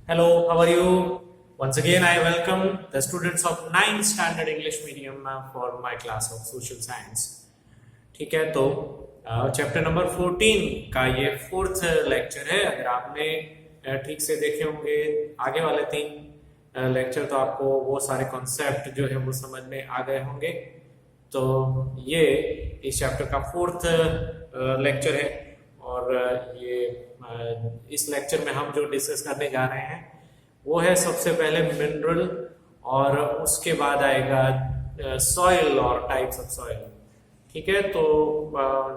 Hello, how are you? Once again, I welcome the students of 9th Standard English Medium for my class of Social Science. ठीक है, तो chapter number 14 का ये fourth lecture है। अगर आपने ठीक से देखे होंगे आगे वाले 3 लेक्चर, तो आपको वो सारे कॉन्सेप्ट जो है वो समझ में आ गए होंगे। तो ये इस चैप्टर का फोर्थ लेक्चर है और ये इस लेक्चर में हम जो डिस्कस करने जा रहे हैं वो है सबसे पहले मिनरल, और उसके बाद आएगा सॉइल और टाइप्स ऑफ सॉइल। ठीक है, तो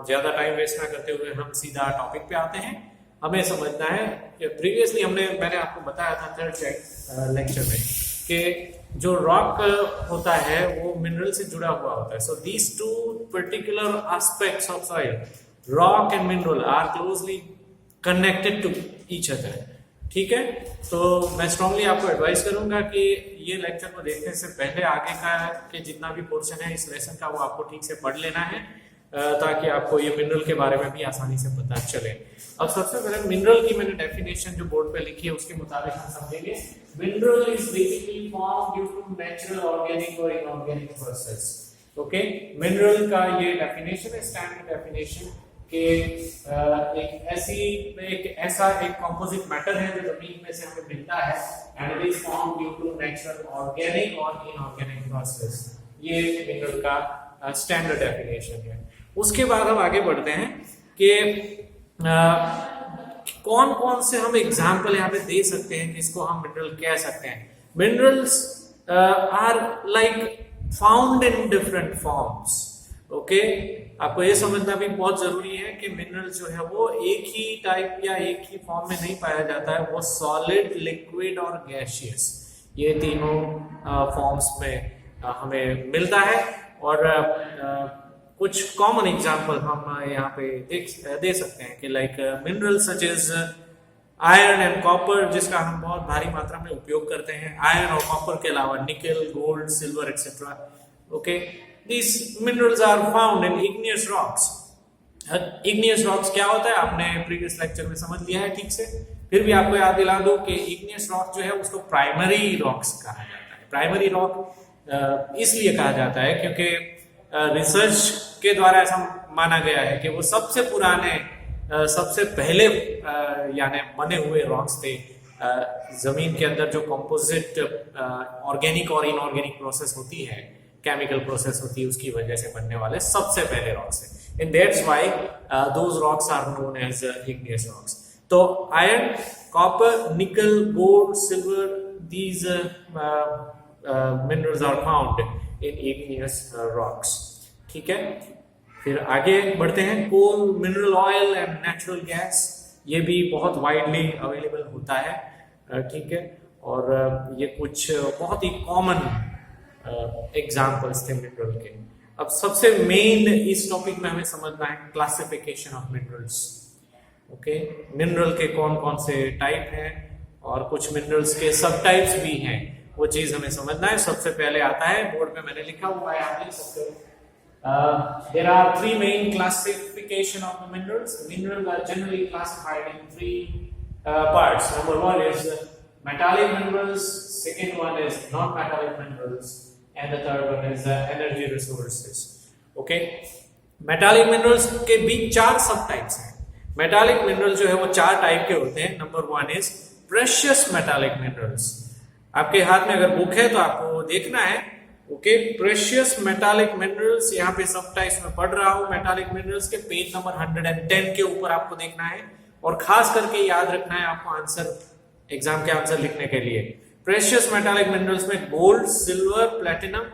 ज्यादा टाइम वेस्ट ना करते हुए हम सीधा टॉपिक पे आते हैं। हमें समझना है कि प्रीवियसली मैंने आपको बताया था थर्ड लेक्चर में कि जो रॉक होता है वो मिनरल से जुड़ा हुआ होता है। So these two particular aspects of soil, rock and mineral, are closely connected to each other. ठीक है, तो मैं स्ट्रांगली आपको एडवाइस करूंगा कि ये लेक्चर को देखने से पहले आगे का के जितना भी पोर्शन है इस लेसन का वो आपको ठीक से पढ़ लेना है, ताकि आपको ये मिनरल के बारे में भी आसानी से पता चले। अब सबसे पहले मिनरल की मैंने डेफिनेशन जो बोर्ड पे लिखी है उसके मुताबिक हम समझेंगे। Mineral is basically form due to natural organic और इनऑर्गेनिक प्रोसेस। ओके, मिनरल का ये डेफिनेशन है, स्टैंडर्ड डेफिनेशन कि एक ऐसा कंपोजिट मैटर है जो जमीन में से हमें मिलता है and it is form due to natural organic और इनऑर्गेनिक प्रोसेस। ये मिनरल का स्टैंडर्ड डेफिनेशन है। उसके बाद हम आगे बढ़ते हैं कि कौन कौन से हम एग्जाम्पल यहाँ पे दे सकते हैं जिसको हम मिनरल कह सकते हैं। Minerals are like found in different forms. Okay, आपको ये समझना भी बहुत जरूरी है कि मिनरल जो है वो एक ही टाइप या एक ही फॉर्म में नहीं पाया जाता है। वो सॉलिड, लिक्विड और गैसियस, ये तीनों फॉर्म्स में हमें मिलता है। और कुछ कॉमन एग्जांपल हम यहाँ पे दे सकते हैं कि like mineral such as iron and copper, जिसका हम बहुत भारी मात्रा में उपयोग करते हैं। आयरन और कॉपर के अलावा निकल, gold, silver etcetera. Okay, these minerals are found in igneous rocks. igneous rocks क्या होता है आपने प्रीवियस लेक्चर में समझ लिया है ठीक से। फिर भी आपको याद दिला दूं कि igneous rock जो है उसको प्राइमरी रॉक्स कहा जाता है। प्राइमरी रॉक इसलिए कहा जाता है क्योंकि रिसर्च के द्वारा ऐसा माना गया है कि वो सबसे पुराने, सबसे पहले यानी बने हुए रॉक्स थे। जमीन के अंदर जो कंपोजिट ऑर्गेनिक और इनऑर्गेनिक प्रोसेस होती है, केमिकल प्रोसेस होती है, उसकी वजह से बनने वाले सबसे पहले रॉक्स हैं। And that's why those rocks are known as igneous rocks. तो iron, copper, nickel, gold, silver, these minerals are found in igneous rocks. ठीक है, फिर आगे बढ़ते हैं। Coal, mineral oil and natural gas, ये भी बहुत वाइडली अवेलेबल होता है। ठीक है, और ये कुछ बहुत ही कॉमन एग्जाम्पल्स थे मिनरल के। अब सबसे मेन इस टॉपिक में हमें समझना है classification of minerals. Okay, mineral के कौन कौन से टाइप हैं और कुछ मिनरल्स के सब टाइप्स भी हैं, वो चीज हमें समझना है। सबसे पहले आता है, बोर्ड पे मैंने लिखा हुआ है, आप लिख सकते हो। There are 3 main classification of the minerals. Minerals are generally classified in 3 parts. Number 1 is metallic minerals, second one is non-metallic minerals, and the third one is energy resources. Okay, metallic minerals के भी 4 सब types हैं। metallic minerals जो है वो 4 type के होते हैं। Number 1 is precious metallic minerals। आपके हाथ में अगर बुक है तो आपको देखना है। ओके, प्रेशियस मेटालिक मिनरल्स, यहाँ पे सब टाइप्स में पढ़ रहा हूँ। मेटालिक मिनरल्स के पेज नंबर 110 के ऊपर आपको देखना है, और खास करके याद रखना है आपको आंसर, एग्जाम के आंसर लिखने के लिए। प्रेशियस मेटालिक मिनरल्स में गोल्ड, सिल्वर, प्लेटिनम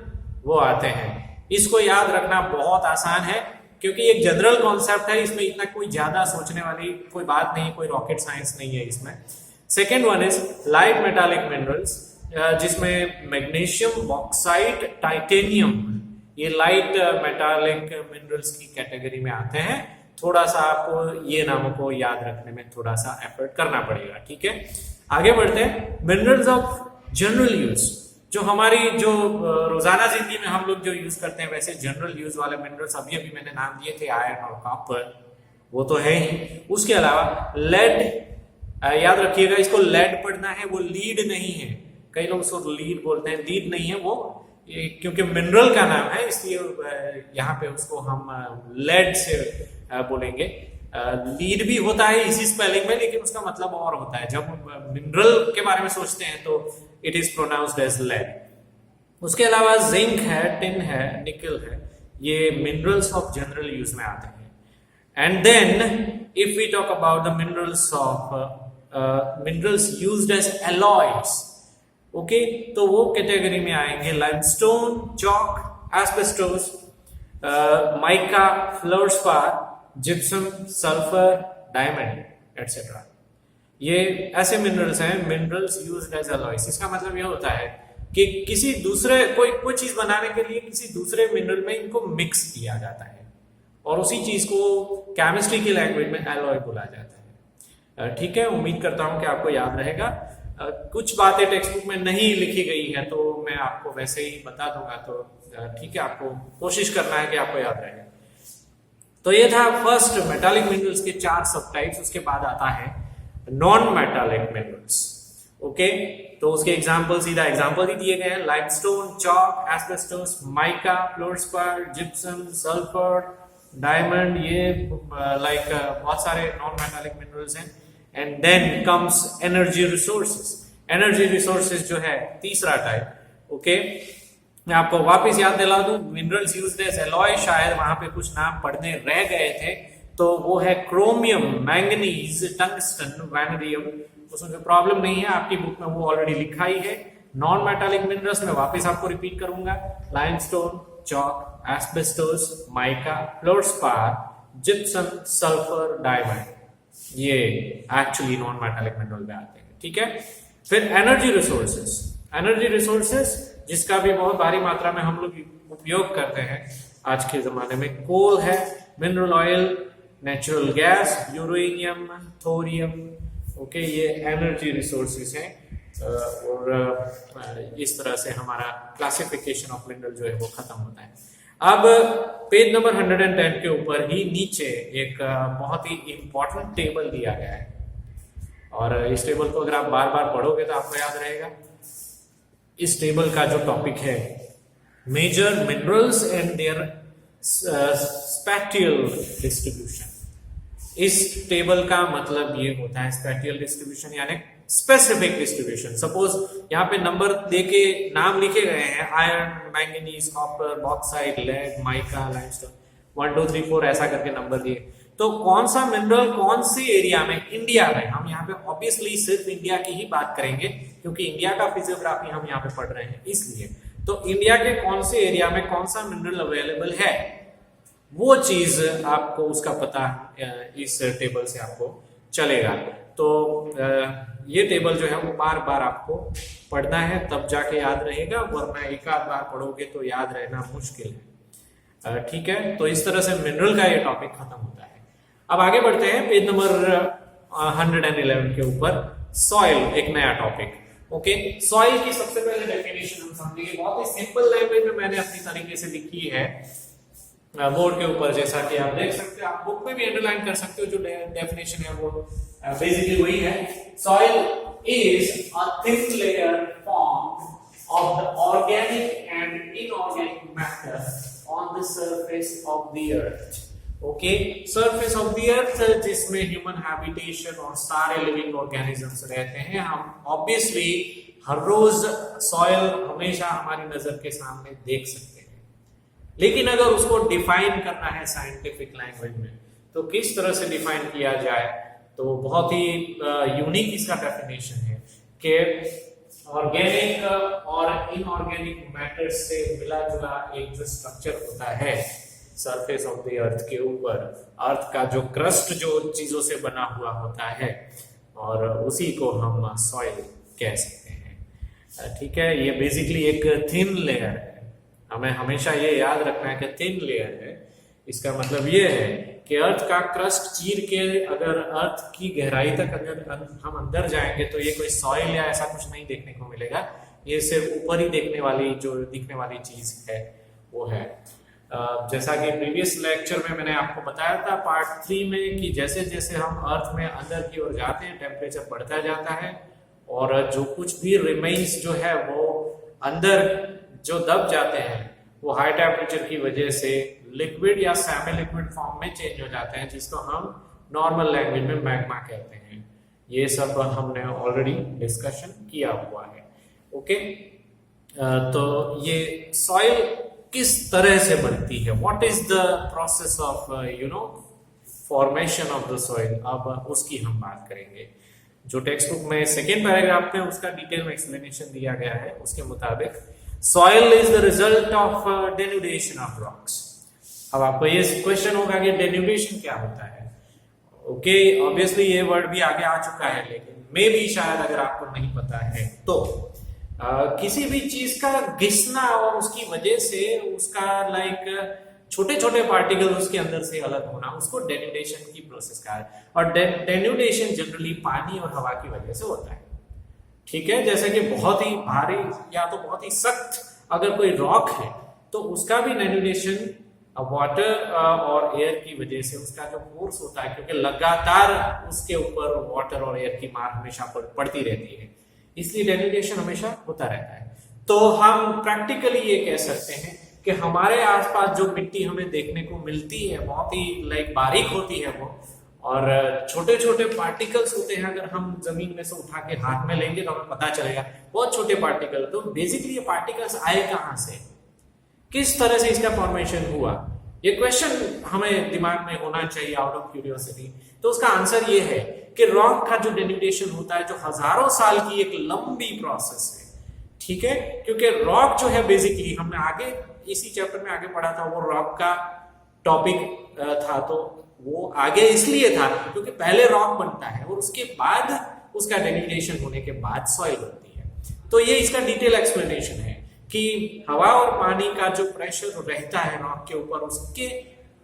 वो आते हैं। इसको याद रखना बहुत आसान है क्योंकि एक जनरल कॉन्सेप्ट है, इसमें इतना कोई ज्यादा सोचने वाली कोई बात नहीं, कोई रॉकेट साइंस नहीं है इसमें। Second one is light metallic minerals, जिसमें मैग्नीशियम, बॉक्साइट, टाइटेनियम, ये लाइट मेटालिक मिनरल्स की कैटेगरी में आते हैं। थोड़ा सा आपको ये नामों को याद रखने में थोड़ा सा एफर्ट करना पड़ेगा। ठीक है, आगे बढ़ते हैं। मिनरल्स ऑफ जनरल यूज, जो हमारी जो रोजाना जिंदगी में हम लोग जो यूज करते हैं, वैसे जनरल यूज वाले मिनरल्स अभी अभी मैंने नाम दिए थे, आयरन और कॉपर, वो तो है ही। उसके अलावा लेड, याद रखिएगा, इसको लेड पढ़ना है, वो लीड नहीं है। कई लोग उसको लीड बोलते हैं, लीड नहीं है वो, क्योंकि मिनरल का नाम है इसलिए यहाँ पे उसको हम लेड से बोलेंगे। लीड भी होता है इसी स्पेलिंग में, लेकिन उसका मतलब और होता है। जब मिनरल के बारे में सोचते हैं तो it is pronounced as lead. उसके अलावा जिंक है, टिन है, निकल है, ये मिनरल्स ऑफ जनरल यूज में आते हैं। And then if we talk about the minerals of minerals used as alloys, okay, तो वो कैटेगरी में आएंगे limestone, chalk, asbestos, mica, fluorspar, gypsum, sulphur, diamond etcetera. ये ऐसे मिनरल्स हैं, मिनरल्स यूज्ड एज एलॉयज। इसका मतलब ये होता है कि किसी दूसरे कोई चीज बनाने के लिए किसी दूसरे मिनरल में इनको मिक्स किया जाता है और उसी चीज को केमिस्ट्री की लैंग्वेज में एलॉय बोला जाता है। ठीक है, उम्मीद करता हूं कि आपको याद रहेगा। कुछ बातें टेक्स्ट बुक में नहीं लिखी गई है तो मैं आपको वैसे ही बता दूंगा, तो ठीक है, आपको कोशिश करना है कि आपको याद रहे। तो ये था फर्स्ट मेटालिक मिनरल्स के 4 सब टाइप्स। उसके बाद आता है नॉन मेटालिक मिनरल्स। ओके, तो उसके एग्जांपल, सीधा एग्जांपल ही दिए गए हैं, limestone, chalk, asbestos, mica, fluorspar, gypsum, sulphur, diamond, ये लाइक बहुत सारे नॉन मेटालिक मिनरल्स हैं। And then comes energy resources. Energy resources जो है तीसरा टाइप। ओके, मैं आपको वापस याद दिला दूं, मिनरल्स यूज्ड एज एलॉय, शायद वहां पे कुछ नाम पढ़ने रह गए थे, तो वो है क्रोमियम, मैंगनीज, टंगस्टन, वैनेडियम। उसमें कोई प्रॉब्लम नहीं है, आपकी बुक में वो ऑलरेडी लिखा ही है। नॉन मेटालिक मिनरल्स में वापस आपको रिपीट करूंगा, limestone, chalk, asbestos, mica, fluorspar, gypsum, sulphur, diamond, ये एक्चुअली नॉन मेटालिक मिनरल में आते हैं। ठीक है, फिर एनर्जी रिसोर्सेस। एनर्जी रिसोर्सेस जिसका भी बहुत भारी मात्रा में हम लोग उपयोग करते हैं आज के जमाने में, कोल है, mineral oil, natural gas, uranium, thorium. Okay, ये एनर्जी रिसोर्सेस हैं। और इस तरह से हमारा क्लासिफिकेशन ऑफ मिनरल जो है वो खत्म होता है। अब पेज नंबर 110 के ऊपर ही नीचे एक बहुत ही इंपॉर्टेंट टेबल दिया गया है, और इस टेबल को अगर आप बार बार पढ़ोगे तो आपको याद रहेगा। इस टेबल का जो टॉपिक है, major minerals and their spatial distribution. इस टेबल का मतलब ये होता है स्पैटियल डिस्ट्रीब्यूशन यानी स्पेसिफिक डिस्ट्रीब्यूशन। सपोज यहाँ पे नंबर देके नाम लिखे गए हैं, iron, manganese, copper, bauxite, lead, mica, limestone, 1 2 3 4 ऐसा करके नंबर दिए। तो कौन सा मिनरल कौन से एरिया में, इंडिया में, हम यहाँ पे ऑब्वियसली सिर्फ इंडिया की ही बात करेंगे क्योंकि इंडिया का फिजियोग्राफी हम यहाँ पे पढ़ रहे हैं, इसलिए तो इंडिया के कौन से एरिया में कौन सा मिनरल अवेलेबल है, वो चीज आपको उसका पता इस टेबल से आपको चलेगा। तो ये टेबल जो है वो बार बार आपको पढ़ना है, तब जाके याद रहेगा, वरना एक आध बार पढ़ोगे तो याद रहना मुश्किल है। ठीक है, तो इस तरह से मिनरल का ये टॉपिक खत्म होता है। अब आगे बढ़ते हैं पेज नंबर 111 के ऊपर, सॉइल, एक नया टॉपिक। ओके, सॉइल की सबसे पहले डेफिनेशन हम समझेंगे, बहुत ही सिंपल लैंग्वेज में मैंने अपनी तरीके से लिखी है बोर्ड के ऊपर, जैसा कि आप देख सकते हो, आप बुक में भी अंडरलाइन कर सकते हो। जो डेफिनेशन है वो बेसिकली वही है, soil is a thin layer form of the organic and inorganic matter on the surface of the earth. Okay, surface of the earth जिसमें ह्यूमन हैबिटेशन और सारे लिविंग ऑर्गेनिजम्स रहते हैं। हम ऑब्वियसली हर रोज सॉइल हमेशा हमारी नजर के सामने देख सकते हैं, लेकिन अगर उसको डिफाइन करना है साइंटिफिक लैंग्वेज में तो किस तरह से डिफाइन किया जाए, तो बहुत ही यूनिक इसका डेफिनेशन है कि ऑर्गेनिक और इनऑर्गेनिक मैटर से मिला जुला एक जो स्ट्रक्चर होता है सरफेस ऑफ द अर्थ के ऊपर, अर्थ का जो क्रस्ट जो चीजों से बना हुआ होता है, और उसी को हम सॉइल कह सकते हैं। ठीक है, ये बेसिकली एक थिन लेयर है, हमें हमेशा ये याद रखना है कि थिन लेयर है। इसका मतलब ये है कि अर्थ का क्रस्ट चीर के अगर अर्थ की गहराई तक अगर हम अंदर जाएंगे तो ये कोई सॉइल या ऐसा कुछ नहीं देखने को मिलेगा, ये सिर्फ ऊपर ही दिखने वाली चीज है वो है। जैसा कि प्रीवियस लेक्चर में मैंने आपको बताया था पार्ट 3 में कि जैसे जैसे हम अर्थ में अंदर की ओर जाते हैं टेम्परेचर बढ़ता जाता है और जो कुछ भी रिमेन्स जो है वो अंदर जो दब जाते हैं वो हाई टेम्परेचर की वजह से लिक्विड या सेमी लिक्विड फॉर्म में चेंज हो जाते हैं, जिसको हम नॉर्मल लैंग्वेज में मैग्मा कहते हैं। ये सब हमने ऑलरेडी डिस्कशन किया हुआ है। ओके, तो ये सॉइल किस तरह से बनती है, what is the process of formation of the soil, अब उसकी हम बात करेंगे। जो टेक्स्ट बुक में सेकेंड पैराग्राफ में उसका डिटेल में एक्सप्लेनेशन दिया गया है उसके मुताबिक soil is the result of denudation of rocks. अब आपको ये क्वेश्चन होगा कि डेन्यूडेशन क्या होता है। ओके, ऑब्वियसली ये वर्ड भी आगे आ चुका है, लेकिन मे भी शायद अगर आपको नहीं पता है तो किसी भी चीज का घिसना और उसकी वजह से उसका छोटे छोटे पार्टिकल उसके अंदर से अलग होना, उसको डेन्यूडेशन की प्रोसेस कहा है। और डेन्यूडेशन जनरली पानी और हवा की वजह से होता है। ठीक है, जैसे कि बहुत ही भारी या तो बहुत ही सख्त अगर कोई रॉक है तो उसका भी डेन्यूडेशन वाटर और एयर की वजह से उसका जो फोर्स होता है, क्योंकि लगातार उसके ऊपर वाटर और एयर की मार हमेशा पड़ती रहती है, इसलिए डेन्यूडेशन हमेशा होता रहता है। तो हम प्रैक्टिकली ये कह सकते हैं कि हमारे आसपास जो मिट्टी हमें देखने को मिलती है बहुत ही बारीक होती है वो, और छोटे छोटे पार्टिकल्स होते हैं। अगर हम जमीन में से उठा के हाथ में लेंगे तो हमें पता चलेगा बहुत छोटे पार्टिकल। तो बेसिकली ये पार्टिकल्स आए कहां से, किस तरह से इसका फॉर्मेशन हुआ, ये क्वेश्चन हमें दिमाग में होना चाहिए आउट ऑफ क्यूरियोसिटी। तो उसका आंसर ये है कि रॉक का जो डेन्यूडेशन होता है जो हजारों साल की एक लंबी प्रोसेस है। ठीक है, क्योंकि रॉक जो है बेसिकली हमने आगे इसी चैप्टर में आगे पढ़ा था, वो रॉक का टॉपिक था, तो वो आगे इसलिए था क्योंकि पहले रॉक बनता है और उसके बाद उसका डेन्यूडेशन होने के बाद सॉइल बनती है। तो ये इसका डिटेल एक्सप्लेनेशन है कि हवा और पानी का जो प्रेशर रहता है रॉक के ऊपर, उसके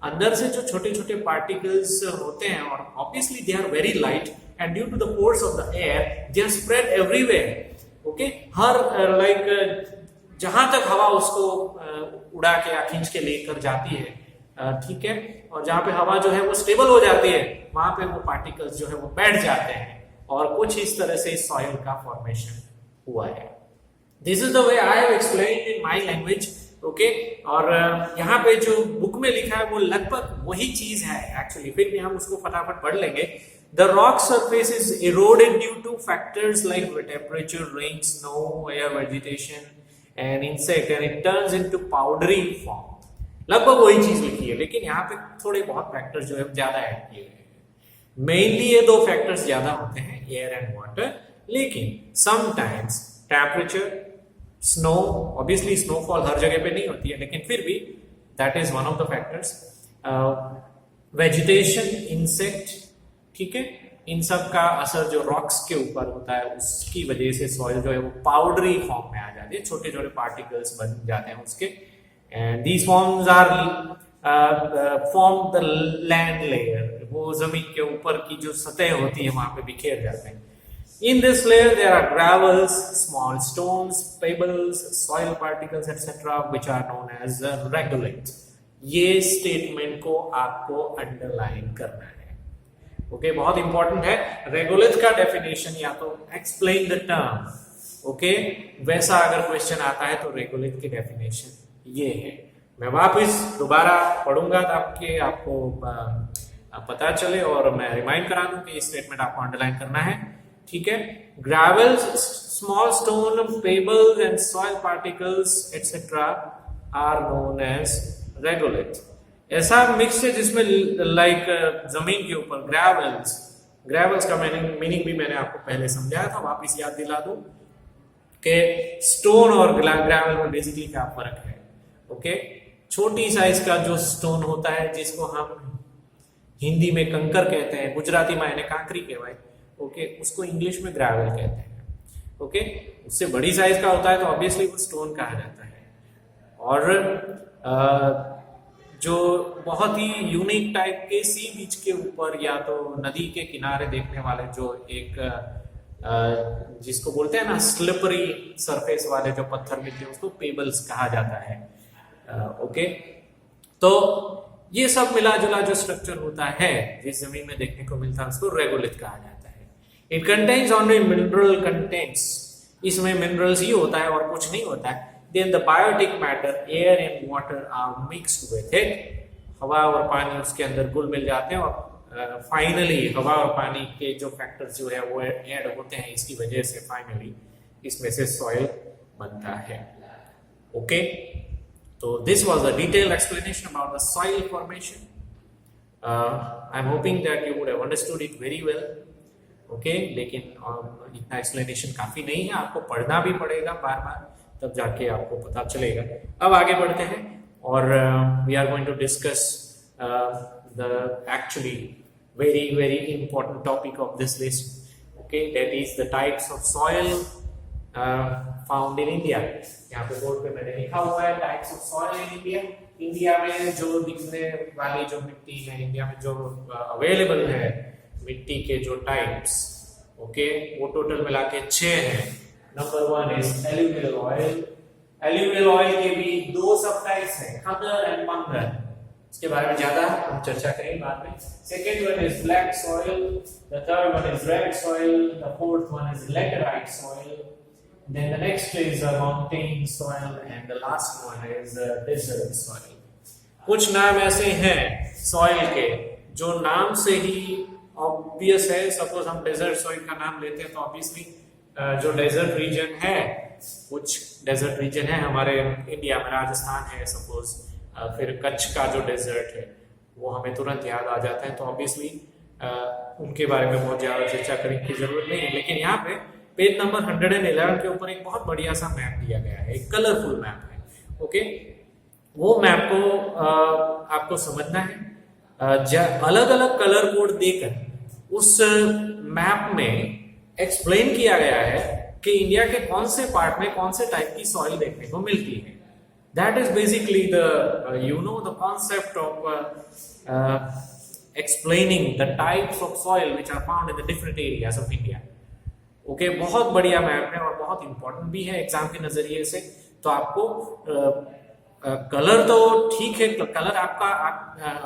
अंदर से जो छोटे छोटे पार्टिकल्स होते हैं, और obviously they are very light and due to the force of the air they are spread everywhere. Okay, हर जहां तक हवा उसको उड़ा के या खींच के लेकर जाती है, ठीक है, और जहां पे हवा जो है वो स्टेबल हो जाती है वहां पे वो पार्टिकल्स जो है वो बैठ जाते हैं, और कुछ इस तरह से सॉइल का फॉर्मेशन हुआ है। This is the way I have explained in my language. Okay, और यहाँ पे जो बुक में लिखा है वो लगभग वही चीज है एक्चुअली, फिर भी हम उसको फटाफट पढ़ लेंगे। The rock surface is eroded due to factors like temperature, rain, snow, air, vegetation and insect, and it turns into powdery form. लगभग वही चीज लिखी है, लेकिन यहाँ पे थोड़े बहुत फैक्टर्स जो है ज्यादा ऐड किए गए हैं। मेनली ये दो फैक्टर्स ज्यादा होते हैं, एयर एंड वाटर, लेकिन sometimes temperature, snow, obviously snowfall हर जगह पे नहीं होती है, लेकिन फिर भी that is one of the factors. Vegetation, insect, ठीक है, इन सब का असर जो रॉक्स के ऊपर होता है उसकी वजह से सॉइल जो है वो पाउडरी फॉर्म में आ जाती है, छोटे छोटे पार्टिकल्स बन जाते हैं उसके, and these forms are form the land layer, वो जमीन के ऊपर की जो सतह होती है वहां पे बिखेर जाते हैं। In this layer there are gravels, small stones, pebbles, soil particles etc. which are known as regolith. ये स्टेटमेंट को आपको अंडरलाइन करना है। ओके, बहुत इंपॉर्टेंट है। रेगोलिथ का डेफिनेशन या तो एक्सप्लेन द टर्म, ओके, वैसा अगर क्वेश्चन आता है तो रेगोलिथ की डेफिनेशन ये है। मैं वापस दोबारा पढ़ूंगा ताकि आपको पता चले और मैं रिमाइंड करा दूं कि ये स्टेटमेंट आपको अंडरलाइन करना है। ठीक है, gravels, small stone, pebbles and soil particles etcetera are known as regolith. ऐसा मिक्स है जिसमें जमीन के ऊपर ग्रेवल्स का मीनिंग भी मैंने आपको पहले समझाया था, वापस याद दिला दूं कि स्टोन और ग्रेवल में बेसिकली क्या फर्क है। ओके, छोटी साइज का जो स्टोन होता है जिसको हम हिंदी में कंकर कहते हैं, गुजराती में એને कांकरी कहवाय, ओके, उसको इंग्लिश में ग्रेवल कहते हैं। ओके, उससे बड़ी साइज का होता है तो ऑब्वियसली वो स्टोन कहा जाता है। और जो बहुत ही यूनिक टाइप के सी बीच के ऊपर या तो नदी के किनारे देखने वाले जो एक जिसको बोलते हैं ना स्लिपरी सरफेस वाले जो पत्थर मिलते हैं उसको पेबल्स कहा जाता है। ओके, तो ये सब मिला जुला जो स्ट्रक्चर होता है जिस जमीन में देखने को मिलता है उसको रेगोलिथ कहा जाता है। It contains only mineral contents, इसमें मिनरल्स ही होता है और कुछ नहीं होता है। Then the biotic matter air and water are mixed with it, हवा और पानी उसके अंदर घुल मिल जाते हैं और फाइनली हवा और पानी के जो फैक्टर्स जो है वो ऐड होते हैं, इसकी वजह से फाइनली इसमें से सॉइल बनता है। ओके, तो this was the detailed explanation about the soil formation. I am hoping that you would have understood it very well. Okay, लेकिन इतना एक्सप्लेनेशन काफी नहीं है, आपको पढ़ना भी पड़ेगा बार बार, तब जाके आपको पता चलेगा। अब आगे बढ़ते हैं और we are going to discuss the actually very important topic of this list, okay, that is the types of soil found in India। यहाँ पे बोर्ड पे मैंने लिखा हुआ है types of soil in India। India में जो दिखने वाली जो मिट्टी है, इंडिया में जो अवेलेबल है मिट्टी के जो टाइप्स, ओके, वो टोटल मिला के 6 हैं। Number 1 is alluvial oil. Alluvial oil के भी 2 सब टाइप्स हैं, खदर एंड बंगर, इसके बारे में ज्यादा हम चर्चा करेंगे बाद में। Second one is black soil, the third one is red soil, the fourth one is laterite soil, then the next is mountain soil and the last one is desert soil. कुछ नाम ऐसे हैं सॉइल के जो नाम से ही obvious है। सपोज हम डेजर्ट सॉइल का नाम लेते हैं तो ऑब्वियसली जो डेजर्ट रीजन है, कुछ डेजर्ट रीजन है हमारे इंडिया में, राजस्थान है सपोज, फिर कच्छ का जो डेजर्ट है वो हमें तुरंत याद आ जाता है, तो ऑब्वियसली उनके बारे में बहुत ज्यादा चर्चा करने की जरूरत नहीं है। लेकिन यहाँ पे पेज नंबर 111 के ऊपर एक बहुत बढ़िया सा मैप दिया गया है, एक कलरफुल मैप है। ओके, वो मैप को आपको समझना है। अलग अलग कलर कोड देकर उस मैप में एक्सप्लेन किया गया है कि इंडिया के कौन से पार्ट में कौन से टाइप की सॉइल देखने को मिलती है। That is basically the the concept of explaining the types of soil which are found in the different areas of India। Okay, बहुत बढ़िया मैप है और बहुत इंपॉर्टेंट भी है एग्जाम के नजरिए से। तो आपको कलर तो ठीक है, कलर आपका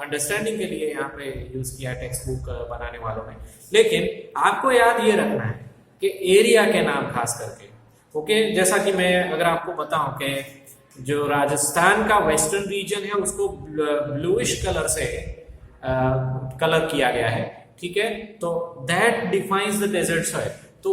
अंडरस्टैंडिंग के लिए यहाँ पे यूज किया है टेक्स्ट बुक बनाने वालों ने, लेकिन आपको याद ये रखना है कि एरिया के नाम खास करके। ओके, जैसा कि मैं अगर आपको बताऊं कि जो राजस्थान का वेस्टर्न रीजन है उसको ब्लूइश कलर से कलर किया गया है, ठीक है, तो that defines the desert soil. तो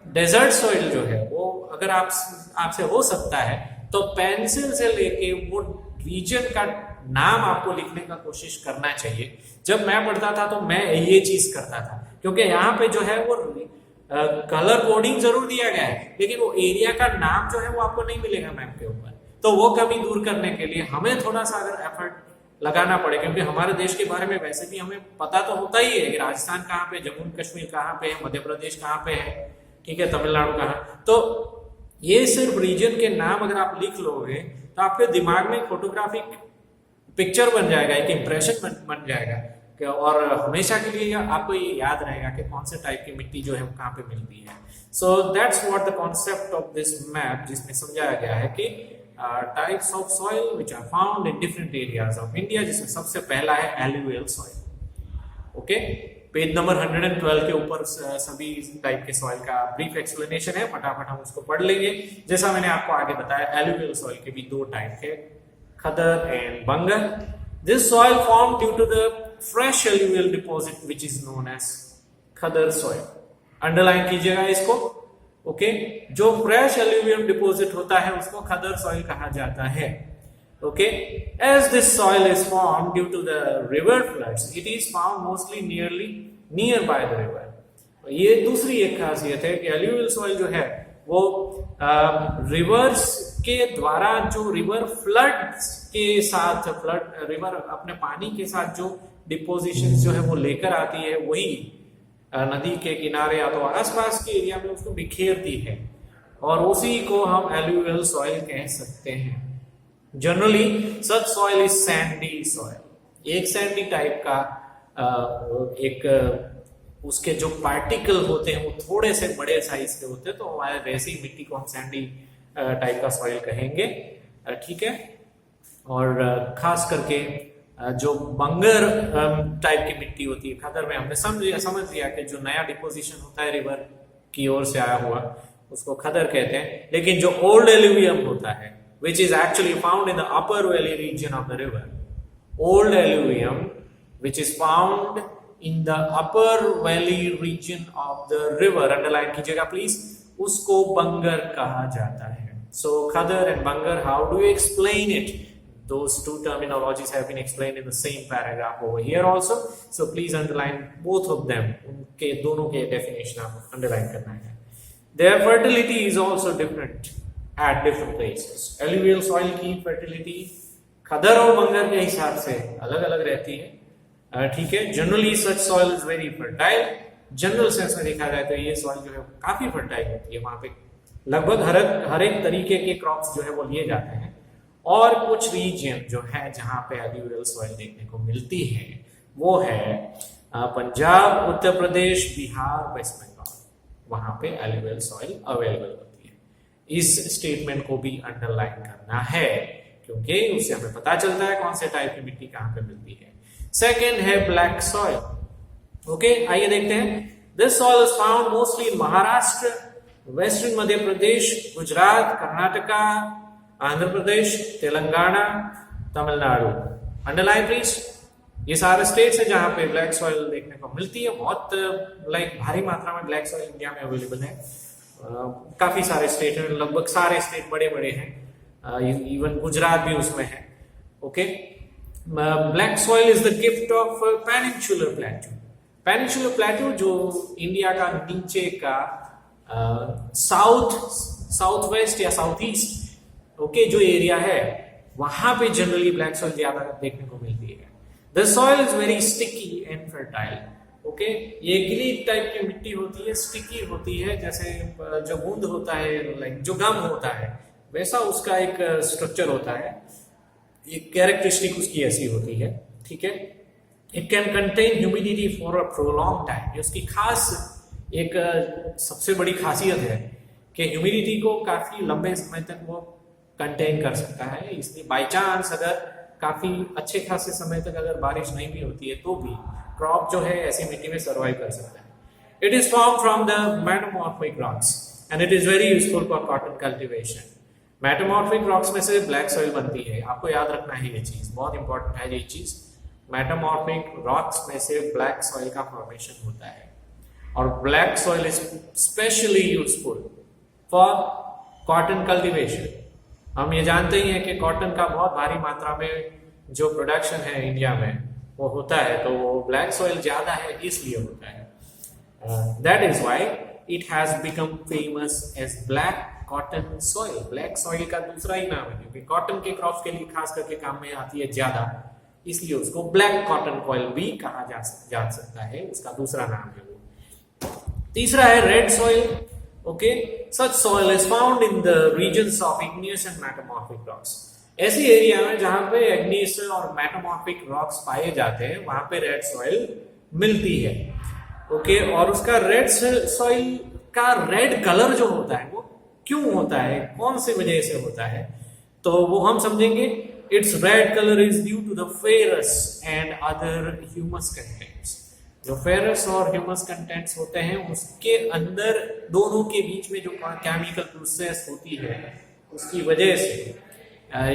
डेजर्ट सॉइल जो है वो अगर आपसे हो सकता है तो पेंसिल से लेके वो रीजन का नाम आपको लिखने का कोशिश करना चाहिए। जब मैं पढ़ता था तो मैं ये चीज करता था, क्योंकि यहाँ पे जो है वो कलर कोडिंग जरूर दिया गया है लेकिन वो एरिया का नाम जो है वो आपको नहीं मिलेगा मैप के ऊपर। तो वो कमी दूर करने के लिए हमें थोड़ा सा अगर एफर्ट लगाना पड़े, क्योंकि हमारे देश के बारे में वैसे भी हमें पता तो होता ही है कि राजस्थान कहाँ पे, जम्मू कश्मीर कहाँ पे है, मध्य प्रदेश कहाँ पे है, ठीक है, तमिलनाडु कहाँ। तो ये सिर्फ रीजन के नाम अगर आप लिख लोगे तो आपके दिमाग में फोटोग्राफिक पिक्चर बन जाएगा, एक इंप्रेशन बन जाएगा और हमेशा के लिए आपको ये याद रहेगा कि कौन से टाइप की मिट्टी जो है वो कहाँ पे मिलती है। So that's what the concept of this map, जिसमें समझाया गया है कि types of soil which are found in different areas of India, जिसमें सबसे पहला है alluvial soil. Okay, page number 112 के ऊपर सभी टाइप के सॉइल का ब्रीफ एक्सप्लेनेशन है, फटाफट हम उसको पढ़ लेंगे। जैसा मैंने आपको आगे बताया, एलुवियल सॉइल के भी 2 टाइप है, khadar and bangar. This soil form due to the fresh alluvial deposit which is known as khadar soil. Underline कीजिएगा इसको। ओके, जो फ्रेश एल्यूवियल डिपॉजिट होता है उसको खदर सॉइल कहा जाता है। Okay, as this soil is form due to the river floods, it is found mostly near by the river. ये दूसरी एक खासियत है कि एल्यूवियल सॉइल जो है वो रिवर्स के द्वारा, जो रिवर फ्लड के साथ, रिवर अपने पानी के साथ जो डिपोजिशन जो है वो लेकर आती है, वही नदी के किनारे या तो आसपास के एरिया में उसको बिखेरती है और उसी को हम एल्यूवियल सॉइल कह सकते हैं। Generally such soil is Sandy soil. एक सैंडी टाइप का उसके जो पार्टिकल होते हैं वो थोड़े से बड़े साइज के होते हैं, तो हमारे वैसी मिट्टी को हम सैंडी टाइप का सॉइल कहेंगे, ठीक है। और खास करके जो बंगर टाइप की मिट्टी होती है खदर में, हमने समझ लिया कि जो नया डिपोजिशन होता है रिवर की ओर से आया हुआ उसको खदर कहते हैं। लेकिन जो ओल्ड एल्यूवियम होता है which is actually found in the upper valley region of the river, old alluvium which is found in the upper valley region of the river, underline कीजिएगा प्लीज, उसको बंगर कहा जाता है। So khadar and bangar, how do you explain it? Those two terminologies have been explained in the same paragraph over here also, so please underline both of them, उनके दोनों के definition आप underline करना है। Their fertility is also different at different places. Alluvial soil की fertility खदर और बंगर के हिसाब से अलग अलग रहती है, ठीक है। Generally such soil is very fertile, general sense में देखा जाए तो ये सॉइल जो है काफी फर्टाइल होती है, वहां पे लगभग हर एक तरीके के क्रॉप्स जो है वो लिए जाते हैं। और कुछ रीजन जो है जहां पे एल्यूवियल सॉइल देखने को मिलती है वो है पंजाब, उत्तर प्रदेश, बिहार, वेस्ट बंगाल, वहां पे एल्यूवियल सॉइल अवेलेबल होती है। इस स्टेटमेंट को भी अंडरलाइन करना है क्योंकि उससे हमें पता चलता है कौन से टाइप की मिट्टी कहां पे मिलती है। सेकेंड है ब्लैक सॉइल। ओके, आइए देखते हैं। This soil is found mostly in Maharashtra, western Madhya Pradesh, Gujarat, Karnataka, Andhra Pradesh, Telangana, Tamil Nadu. Underline please. ये सारे स्टेट्स है जहां पे ब्लैक सॉइल देखने को मिलती है। बहुत भारी मात्रा में ब्लैक सॉइल इंडिया में अवेलेबल है। काफी सारे स्टेट हैं, लगभग सारे स्टेट बड़े बड़े हैं, इवन गुजरात भी उसमें है। Okay, black soil is the gift of peninsular प्लेटू। Peninsular प्लेटू जो इंडिया का नीचे का साउथ वेस्ट या साउथ ईस्ट, ओके, जो एरिया है वहां पे जनरली ब्लैक सॉइल ज्यादा देखने को मिलती है। The soil is very sticky and fertile. Okay, ये गिली टाइप की मिट्टी होती है, स्टिकी होती है, जैसे जो बूंद होता है, लाइक जो गम होता है वैसा उसका एक स्ट्रक्चर होता है, एक कैरेक्टरिस्टिक उसकी ऐसी होती है, ठीक है। It can contain humidity for a prolong time. उसकी खास एक सबसे बड़ी खासियत है कि ह्यूमिडिटी को काफी लंबे समय तक वो कंटेन कर सकता है। इसलिए बाई चांस अगर काफी अच्छे खासे समय तक अगर बारिश नहीं भी होती है तो भी क्रॉप जो है ऐसी मिट्टी में सर्वाइव कर सकता है। It is form from the metamorphic rocks and it is very useful for cotton cultivation. Metamorphic rocks में से ब्लैक सॉइल बनती है, आपको याद रखना है ये चीज, बहुत इंपॉर्टेंट है ये चीज। मेटामॉर्फिक रॉक्स में से ब्लैक सॉइल का फॉर्मेशन होता है और black soil is specially useful for cotton cultivation. हम ये जानते ही हैं कि कॉटन का बहुत भारी मात्रा में जो प्रोडक्शन है इंडिया में वो होता है, तो वो ब्लैक सॉइल ज्यादा है इसलिए होता है। That is why it has become famous as black cotton soil. Black soil का दूसरा ही नाम है क्योंकि कॉटन के क्रॉप के लिए खास करके काम में आती है ज्यादा, इसलिए उसको ब्लैक कॉटन सॉइल भी कहा जा सकता है, उसका दूसरा नाम है वो। तीसरा है red soil. Okay, such soil is found in the regions of igneous and metamorphic rocks. ऐसी एरिया में जहां पे इग्नियस और मेटामॉर्फिक रॉक्स पाए जाते हैं वहां पे रेड सॉइल मिलती है। ओके, और उसका रेड सॉइल का रेड कलर जो होता है वो क्यों होता है, कौन सी वजह से होता है, तो वो हम समझेंगे। Its red colour is due to the ferrous and other humus contents. जो फेरस और ह्यूमस कंटेंट्स होते हैं उसके अंदर दोनों के बीच में जो केमिकल प्रोसेस होती है उसकी वजह से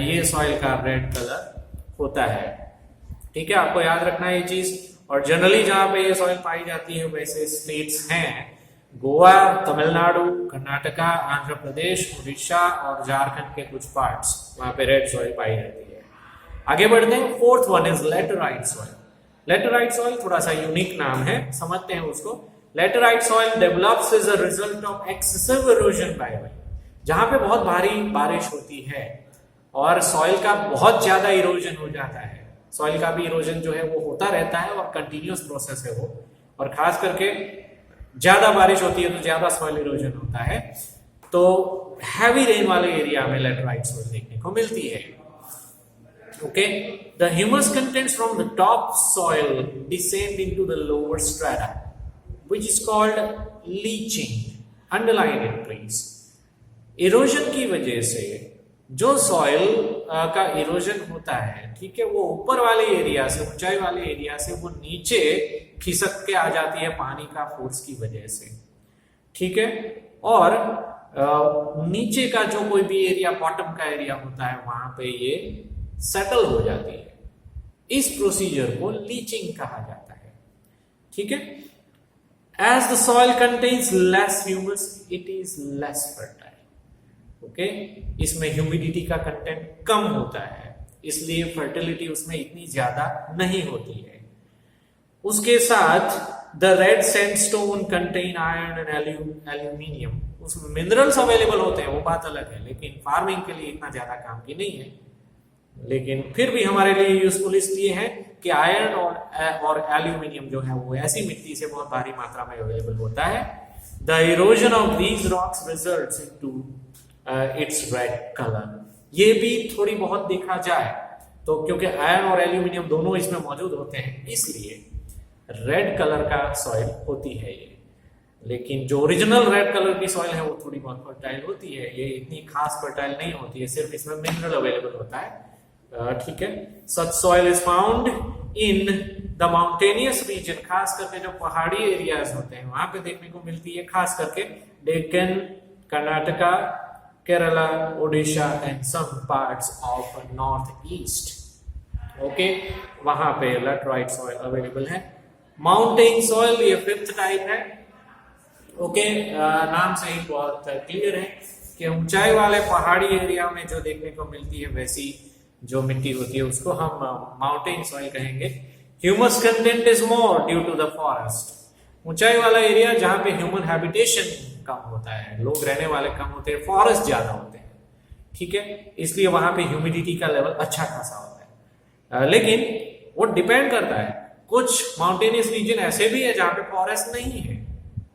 ये सॉइल का रेड कलर होता है, ठीक है। आपको याद रखना है ये चीज। और जनरली जहां पे ये सॉइल पाई जाती है वैसे स्टेट्स हैं गोवा, तमिलनाडु, कर्नाटका, आंध्र प्रदेश, उड़ीसा और झारखंड के कुछ पार्ट्स, वहां पे रेड सॉइल पाई जाती है। आगे बढ़ते हैं। Fourth one is laterite soil. Laterite soil थोड़ा सा यूनिक नाम है, समझते हैं उसको। Laterite soil develops as a result of excessive erosion by rain. जहां पे बहुत भारी बारिश होती है और सॉइल का बहुत ज्यादा इरोजन हो जाता है, सॉइल का भी इरोजन जो है वो होता रहता है और कंटिन्यूअस प्रोसेस है वो, और खास करके ज्यादा बारिश होती है तो ज्यादा सॉइल इरोजन होता है, तो हैवी रेन वाले एरिया में लेटराइट सॉइल देखने को मिलती है। Okay, the humus contents from the top soil descend into the lower strata which is called leaching. Underline it please. Erosion की वजह से जो सॉइल का इरोजन होता है, ठीक है, वो ऊपर वाले एरिया से, ऊंचाई वाले एरिया से वो नीचे खिसक के आ जाती है पानी का फोर्स की वजह से, ठीक है। और नीचे का जो कोई भी एरिया, बॉटम का एरिया होता है, वहां पे ये सेटल हो जाती है। इस प्रोसीजर को लीचिंग कहा जाता है, ठीक है। As the soil contains less humus it is less fertile, okay. इसमें ह्यूमिडिटी का कंटेंट कम होता है, इसलिए फर्टिलिटी उसमें इतनी ज्यादा नहीं होती है। उसके साथ the red sandstone contain iron and aluminium, उसमें मिनरल्स अवेलेबल होते हैं, वो बात अलग है, लेकिन फार्मिंग के लिए इतना ज्यादा काम की नहीं है। लेकिन फिर भी हमारे लिए यूजफुल इसलिए है कि आयरन और एल्यूमिनियम जो है वो ऐसी मिट्टी से बहुत भारी मात्रा में अवेलेबल होता है। The erosion of these rocks results into its red colour. ये भी थोड़ी बहुत देखा जाए तो, क्योंकि आयरन और एल्यूमिनियम दोनों इसमें मौजूद होते हैं, इसलिए रेड कलर का सॉइल होती है ये। लेकिन जो ओरिजिनल रेड कलर की सॉइल है वो थोड़ी बहुत फर्टाइल होती है, ये इतनी खास फर्टाइल नहीं होती है, सिर्फ इसमें मिनरल अवेलेबल होता है, ठीक है। Such soil is found in the mountainous region, खास करके जो पहाड़ी एरियाज होते हैं वहां पे देखने को मिलती है, खास करके Deccan, Karnataka, Kerala, Odisha and some parts of north east, okay. वहां पे लैटराइट सॉइल अवेलेबल है। माउंटेन सॉइल ये फिफ्थ टाइप है, ओके। नाम से ही बहुत क्लियर है कि ऊंचाई वाले पहाड़ी एरिया में जो देखने को मिलती है वैसी जो मिट्टी होती है उसको हम माउंटेन सॉइल कहेंगे। Humus content is more due to the forest, ऊंचाई वाला एरिया जहां पे ह्यूमन हैबिटेशन कम होता है, लोग रहने वाले कम होते हैं, फॉरेस्ट ज्यादा होते हैं, ठीक है, इसलिए वहां पे ह्यूमिडिटी का लेवल अच्छा खासा होता है। लेकिन वो डिपेंड करता है, कुछ माउंटेनियस रीजन ऐसे भी है जहां पे फॉरेस्ट नहीं है,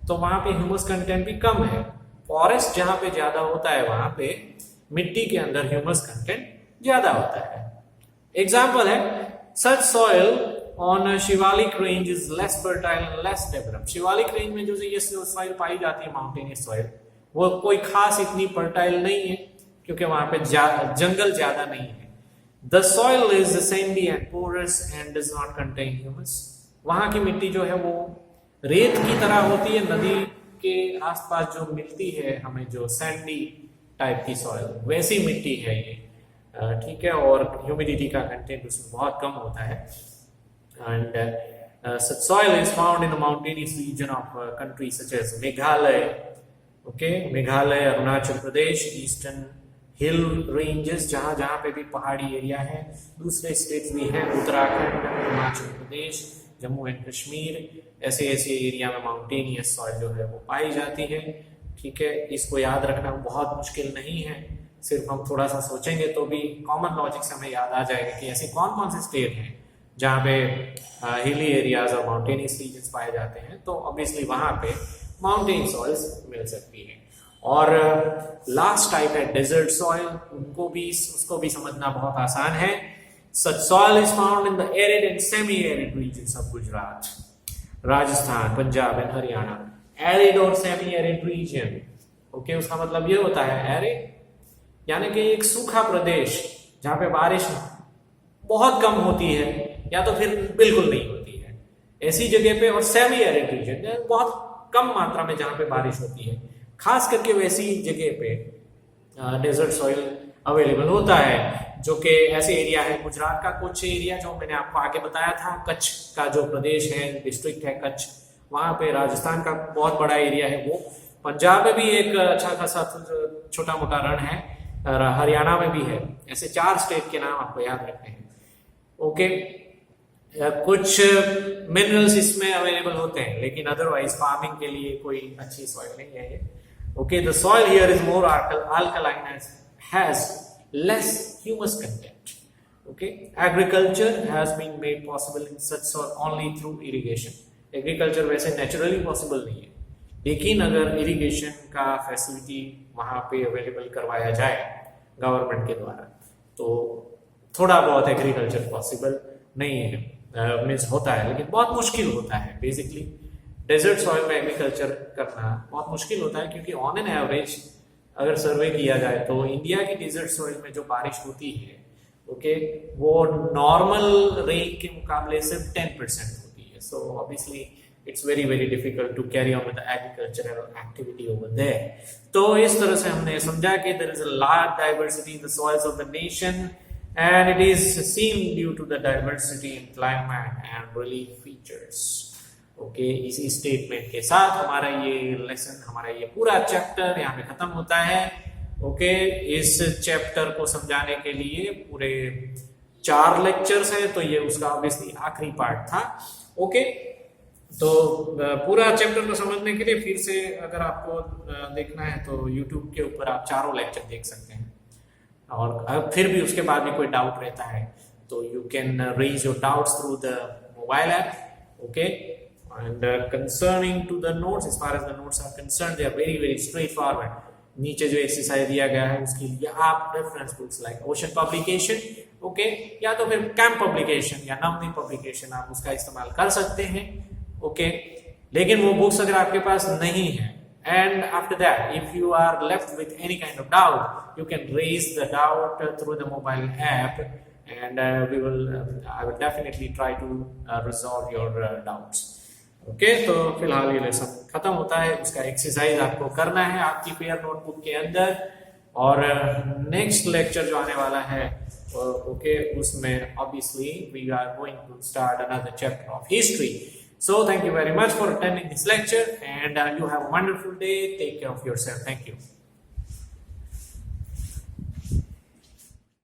तो वहां पे ह्यूमस कंटेंट भी कम है। फॉरेस्ट जहां पे ज्यादा होता है वहां पे मिट्टी के अंदर ह्यूमस कंटेंट ज्यादा होता है। एग्जाम्पल है, such soil on Shivalik range is less fertile and less developed. Shivalik range में जो ये सॉइल पाई जाती है, माउंटेनियस सॉइल, वो कोई खास इतनी फर्टाइल नहीं है, क्योंकि वहां पे जंगल ज्यादा नहीं है। The soil is sandy and porous and does not contain humus. वहां की मिट्टी जो है वो रेत की तरह होती है, नदी के आसपास जो मिलती है हमें, जो सैंडी टाइप की सॉइल, वैसी मिट्टी है ये, ठीक है। और ह्यूमिडिटी का कंटेंट उसमें बहुत कम होता है। And such soil is found in the mountainous region of countries such as Meghalaya, okay, Meghalaya, Arunachal Pradesh, eastern hill ranges, जहां जहां पे भी पहाड़ी एरिया है। दूसरे स्टेट्स भी हैं, उत्तराखंड, हिमाचल प्रदेश, जम्मू एंड कश्मीर, ऐसे ऐसे एरिया में माउंटेनियस सॉइल जो है वो पाई जाती है, ठीक है। इसको याद रखना बहुत मुश्किल नहीं है, सिर्फ हम थोड़ा सा सोचेंगे तो भी कॉमन लॉजिक से हमें याद आ जाएगा कि ऐसे कौन कौन से स्टेट हैं जहाँ पे हिली एरियाज और माउंटेनियस रीजन्स पाए जाते हैं, तो ऑब्वियसली वहां पे माउंटेन सॉइल्स मिल सकती है। और लास्ट टाइप है डेजर्ट सॉइल, उसको भी समझना बहुत आसान है। Such soil is found in the arid and semi arid regions of Gujarat, Rajasthan, Punjab and Haryana. Arid और सेमी एरिड रीजन, ओके, उसका मतलब ये होता है एरिड यानी कि एक सूखा प्रदेश जहां पे बारिश बहुत कम होती है या तो फिर बिल्कुल नहीं होती है, ऐसी जगह पे। और सेमी एरिड रीजन बहुत कम मात्रा में जहां पे बारिश होती है, खास करके वैसी जगह पे डेजर्ट सॉइल अवेलेबल होता है, जो कि ऐसे एरिया है। गुजरात का कुछ एरिया जो मैंने आपको आगे बताया था, कच्छ का जो प्रदेश है, डिस्ट्रिक्ट है कच्छ, वहां पे, राजस्थान का बहुत बड़ा एरिया है वो, पंजाब में भी एक अच्छा खासा छोटा मोटा रण है, हरियाणा में भी है। ऐसे 4 स्टेट के नाम आपको याद रखने हैं, ओके। कुछ मिनरल्स इसमें अवेलेबल होते हैं, लेकिन अदरवाइज फार्मिंग के लिए कोई अच्छी सॉइल नहीं है ये, okay. The soil here is more alkaline and has less humus content, okay. Agriculture has been made possible in such soil only through irrigation. Agriculture वैसे नेचुरली पॉसिबल नहीं है, लेकिन अगर इरिगेशन का फैसिलिटी वहां पे अवेलेबल करवाया जाए गवर्नमेंट के द्वारा, तो थोड़ा बहुत एग्रीकल्चर पॉसिबल नहीं है, मीन्स होता है, लेकिन बहुत मुश्किल होता है। बेसिकली डेजर्ट सॉइल में एग्रीकल्चर करना बहुत मुश्किल होता है, क्योंकि ऑन एन एवरेज अगर सर्वे किया जाए तो इंडिया की डेजर्ट सॉइल में जो बारिश होती है, ओके, वो नॉर्मल रेन के मुकाबले सिर्फ 10% होती है. So obviously it's very difficult to carry on with the agricultural activity over there. तो इस तरह से हमने समझा कि there is a large diversity in the soils of the nation and it is seen due to the diversity in climate and relief features. Okay, इसी statement के साथ हमारा ये लेसन, हमारा ये पूरा चैप्टर यहाँ पे खत्म होता है. ओके, इस चैप्टर को समझाने के लिए पूरे 4 लेक्चर्स हैं, तो ये उसका ऑब्वियसली आखिरी पार्ट था. ओके, तो पूरा चैप्टर को समझने के लिए फिर से अगर आपको देखना है तो YouTube के ऊपर आप 4 लेक्चर देख सकते हैं. और फिर भी उसके बाद भी कोई डाउट रहता है तो you can raise your doubts through the mobile app. Okay, and concerning to the notes, as far as the notes are concerned, they are very straight forward. नीचे जो एक्सरसाइज दिया गया है उसके लिए आप reference books like ocean publication, okay, या तो फिर कैंप पब्लिकेशन या नवनीत पब्लिकेशन, आप उसका इस्तेमाल कर सकते हैं. ओके, लेकिन वो बुक्स अगर आपके पास नहीं है, and after that if you are left with any kind of doubt you can raise the doubt through the mobile app and I will definitely try to resolve your doubts. Okay, तो फिलहाल ये lesson खत्म होता है. उसका exercise आपको करना है आपकी पेयर नोटबुक के अंदर, और नेक्स्ट लेक्चर जो आने वाला है ओके, उसमें obviously we are going to start another chapter of history. So thank you very much for attending this lecture and you have a wonderful day. Take care of yourself. Thank you.